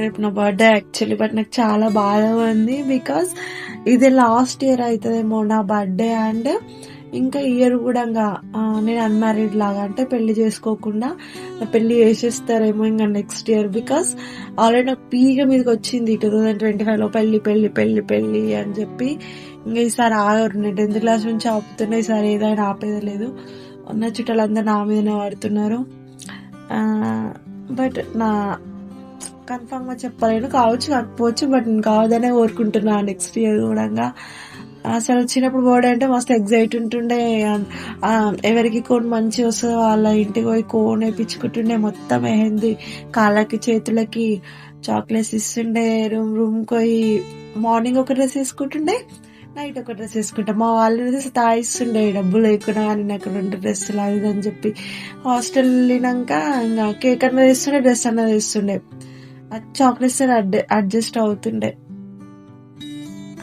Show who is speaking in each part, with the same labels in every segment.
Speaker 1: రేపు నా birthday actually. But నాకు చాలా బాధగా ఉంది. బికాస్ ఇది లాస్ట్ ఇయర్ అవుతుందేమో నా బర్త్డే. అండ్ ఇంకా ఇయర్ కూడా నేను అన్మ్యారీడ్ లాగా, అంటే పెళ్లి చేసుకోకుండా నా పెళ్లి చేసేస్తారేమో ఇంకా నెక్స్ట్ ఇయర్. బికాస్ ఆల్రెడీ నాకు పీగ మీదకి వచ్చింది 2025లో పెళ్లి పెళ్లి పెళ్లి పెళ్లి అని చెప్పి. ఇంకా ఈసారి ఆగరు. నేను 10th క్లాస్ నుంచి ఆపుతున్నా, ఈసారి ఏదైనా ఆపేది లేదు. ఉన్న చుట్టాలందరూ నా మీదనే పడుతున్నారు. బట్ నా కన్ఫామ్ గా చెప్పలేను, కావచ్చు కాకపోవచ్చు. బట్ నేను కావదనే కోరుకుంటున్నా నెక్స్ట్ ఇయర్ కూడా. అసలు చిన్నప్పుడు బర్త్డే అంటే మస్తు ఎగ్జైట్ ఉంటుండే. ఎవరికి కోన్ మంచి వస్తుందో వాళ్ళ ఇంటికి పోయి కోన్ వేయించుకుంటుండే. మొత్తం మెహందీ కాళ్ళకి చేతులకి చాక్లెట్స్ ఇస్తుండే. రూమ్ పోయి మార్నింగ్ ఒక డ్రెస్ వేసుకుంటుండే, నైట్ ఒక డ్రెస్ వేసుకుంటా. మా వాళ్ళు తాయిస్తుండే డబ్బులు లేకున్నా కానీ నాకు 2 డ్రెస్సులు అది అని చెప్పి. హాస్టల్ వెళ్ళినాక ఇంకా కేక్ అన్నది ఇస్తుండే, డ్రెస్ అన్నది ఇస్తుండే. చాక్లెట్స్ అడ్జస్ట్ అవుతుండే.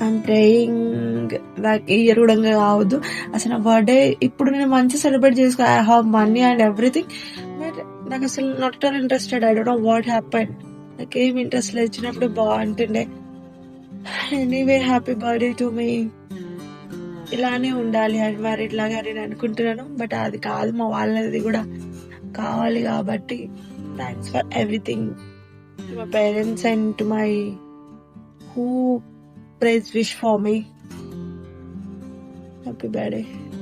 Speaker 1: ఐఎమ్ ప్రేయింగ్ లైక్ ఈ ఇయర్ కూడా కావద్దు. అసలు నా బర్త్డే ఇప్పుడు నేను మంచిగా సెలబ్రేట్ చేసుకో, I have money and everything. But నాకు అసలు not all interested. I don't know what happen. నాకేం ఇంట్రెస్ట్ లేదు. వచ్చినప్పుడు బాగుంటుండే. Anyway happy birthday to me. ఇలానే ఉండాలి అన్మ్యారీడ్ లాగా నేను అనుకుంటున్నాను. బట్ అది కాదు, మా వాళ్ళది కూడా కావాలి. కాబట్టి thanks for everything to my parents and to my who prays wish for me. Happy birthday.